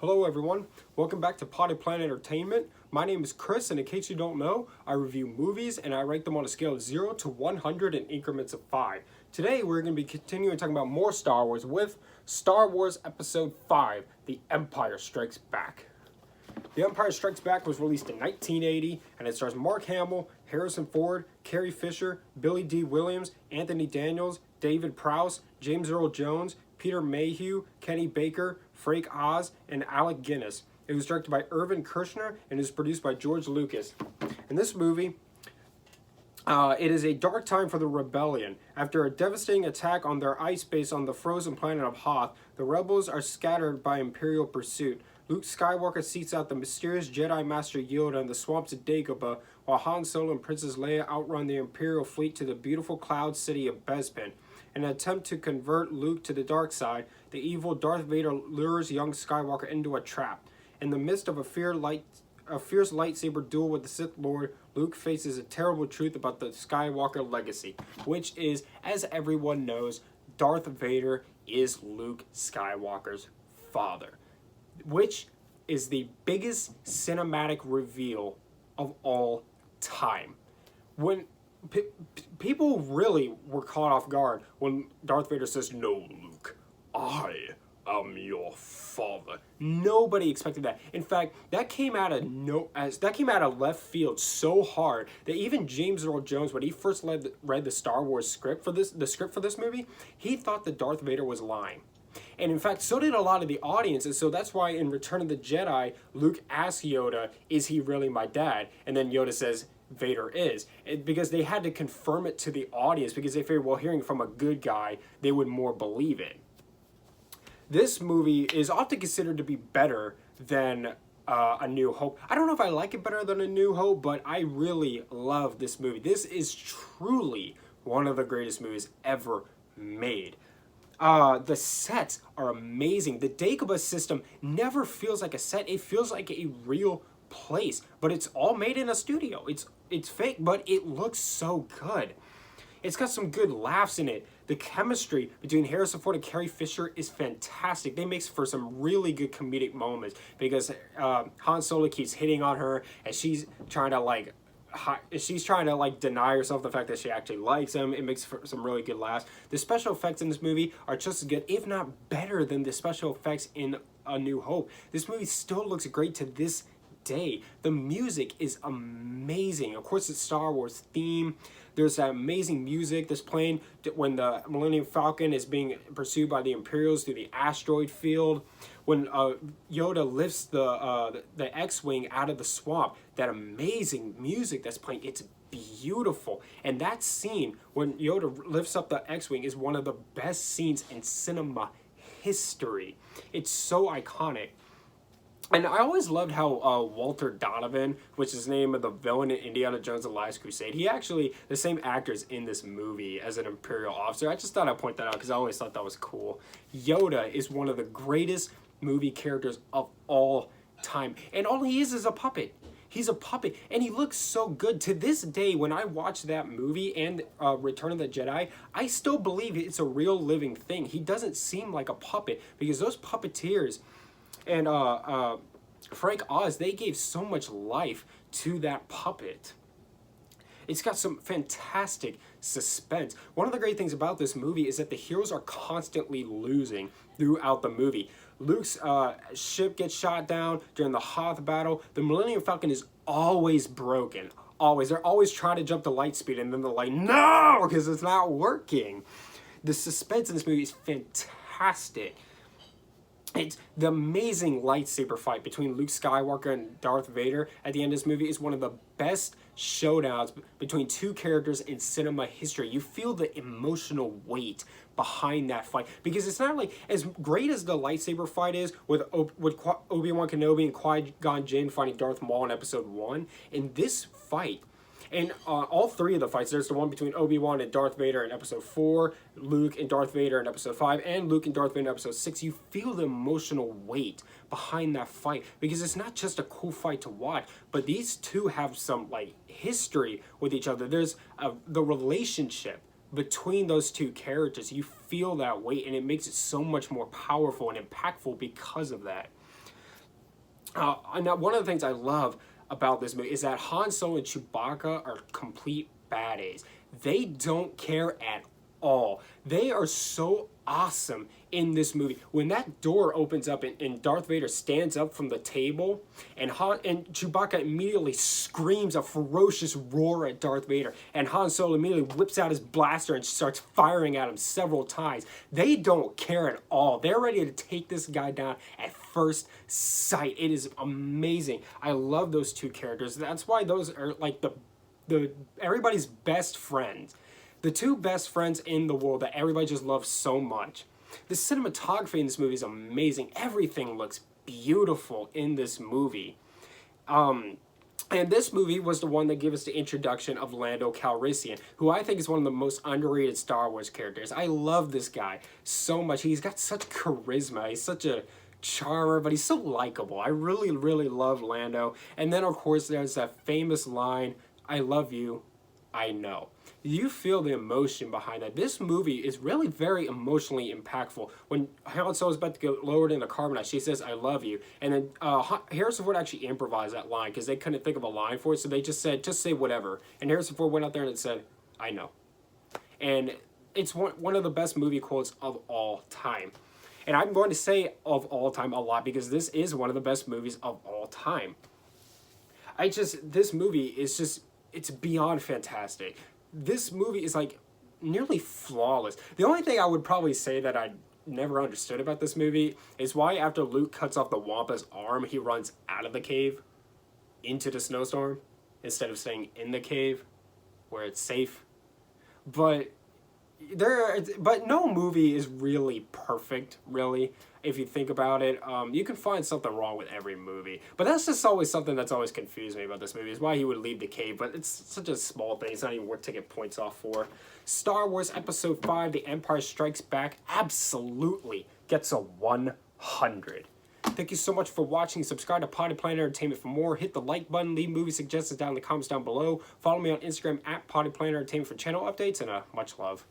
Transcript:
Hello everyone, welcome back to Potted Planet Entertainment. My name is Chris, and in case you don't know, I review movies and I rank them on a scale of 0 to 100 in increments of 5. Today we're going to be continuing talking about more Star Wars with Star Wars Episode 5, The Empire Strikes Back. The Empire Strikes Back was released in 1980, and it stars Mark Hamill, Harrison Ford, Carrie Fisher, Billy Dee Williams, Anthony Daniels, David Prowse, James Earl Jones, Peter Mayhew, Kenny Baker, Frank Oz, and Alec Guinness. It was directed by Irvin Kershner and is produced by George Lucas. In this movie, it is a dark time for the rebellion. After a devastating attack on their ice base on the frozen planet of Hoth, the rebels are scattered by Imperial pursuit. Luke Skywalker seeks out the mysterious Jedi Master Yoda in the swamps of Dagobah, while Han Solo and Princess Leia outrun the Imperial fleet to the beautiful cloud city of Bespin. In an attempt to convert Luke to the dark side, the evil Darth Vader lures young Skywalker into a trap. In the midst of a fierce lightsaber duel with the Sith Lord, Luke faces a terrible truth about the Skywalker legacy, which is, as everyone knows, Darth Vader is Luke Skywalker's father, which is the biggest cinematic reveal of all time. When people really were caught off guard when Darth Vader says, "No, Luke, I am your father." Nobody expected that. In fact, that came out of left field so hard that even James Earl Jones, when he first read the Star Wars script for this movie, he thought that Darth Vader was lying. And in fact, so did a lot of the audience, and so that's why in Return of the Jedi, Luke asks Yoda, "Is he really my dad?" And then Yoda says, "Vader is." Because they had to confirm it to the audience, because they figured, well, hearing from a good guy, they would more believe it. This movie is often considered to be better than A New Hope. I don't know if I like it better than A New Hope, but I really love this movie. This is truly one of the greatest movies ever made. The sets are amazing. The Dagobah system never feels like a set. It feels like a real place, but it's all made in a studio. It's fake, but it looks so good. It's got some good laughs in it. The chemistry between Harrison Ford and Carrie Fisher is fantastic. They make for some really good comedic moments because Han Solo keeps hitting on her, and she's trying to deny herself the fact that she actually likes him. It makes for some really good laughs. The special effects in this movie are just as good, if not better, than the special effects in A New Hope. This movie still looks great to this day. The music is amazing. Of course, it's Star Wars theme. There's that amazing music that's playing when the Millennium Falcon is being pursued by the Imperials through the asteroid field. When Yoda lifts the X-Wing out of the swamp, that amazing music that's playing, it's beautiful. And that scene when Yoda lifts up the X-Wing is one of the best scenes in cinema history. It's so iconic. And I always loved how Walter Donovan, which is the name of the villain in Indiana Jones and the Last Crusade, he actually, the same actor's in this movie as an Imperial officer. I just thought I'd point that out because I always thought that was cool. Yoda is one of the greatest movie characters of all time. And all he is a puppet. He's a puppet, and he looks so good. To this day, when I watch that movie and Return of the Jedi, I still believe it's a real living thing. He doesn't seem like a puppet because those puppeteers and Frank Oz, they gave so much life to that puppet. It's got some fantastic suspense. One of the great things about this movie is that the heroes are constantly losing throughout the movie. Luke's ship gets shot down during the Hoth battle. The Millennium Falcon is always broken. Always. They're always trying to jump to light speed, and then they're like, no, because it's not working. The suspense in this movie is fantastic. It's the amazing lightsaber fight between Luke Skywalker and Darth Vader at the end of this movie is one of the best showdowns between two characters in cinema history. You feel the emotional weight behind that fight because it's not like, as great as the lightsaber fight is with Obi-Wan Kenobi and Qui-Gon Jinn fighting Darth Maul in Episode 1, in this fight, and all three of the fights, there's the one between Obi-Wan and Darth Vader in Episode 4, Luke and Darth Vader in Episode 5, and Luke and Darth Vader in Episode 6. You feel the emotional weight behind that fight because it's not just a cool fight to watch, but these two have some history with each other. There's the relationship between those two characters. You feel that weight, and it makes it so much more powerful and impactful because of that. And one of the things I love about this movie is that Han Solo and Chewbacca are complete badass. They don't care at all. They are so awesome in this movie. When that door opens up and Darth Vader stands up from the table, and Chewbacca immediately screams a ferocious roar at Darth Vader, and Han Solo immediately whips out his blaster and starts firing at him several times. They don't care at all. They're ready to take this guy down at first sight. It is amazing. I love those two characters. That's why those are like the everybody's best friends. The two best friends in the world that everybody just loves so much. The cinematography in this movie is amazing. Everything looks beautiful in this movie. And this movie was the one that gave us the introduction of Lando Calrissian, who I think is one of the most underrated Star Wars characters. I love this guy so much. He's got such charisma. He's such a charmer, but he's so likable. I really, really love Lando. And then, of course, there's that famous line, "I love you, I know." You feel the emotion behind that. This movie is really very emotionally impactful. When Han Solo is about to get lowered in the carbonite, she says, "I love you." And then Harrison Ford actually improvised that line because they couldn't think of a line for it, so they just said, "Just say whatever." And Harrison Ford went out there and said, "I know." And it's one of the best movie quotes of all time. And I'm going to say of all time a lot because this is one of the best movies of all time. This movie is just, it's beyond fantastic. This movie is like nearly flawless. The only thing I would probably say that I never understood about this movie is why after Luke cuts off the Wampa's arm, he runs out of the cave into the snowstorm instead of staying in the cave where it's safe. But no movie is really perfect, really, if you think about it. You can find something wrong with every movie. But that's just always something that's always confused me about this movie, is why he would leave the cave. But it's such a small thing, it's not even worth taking points off for. Star Wars Episode 5, The Empire Strikes Back, absolutely gets a 100. Thank you so much for watching. Subscribe to Potty Planet Entertainment for more. Hit the like button. Leave movie suggestions down in the comments down below. Follow me on Instagram at Potty Planet Entertainment for channel updates, and much love.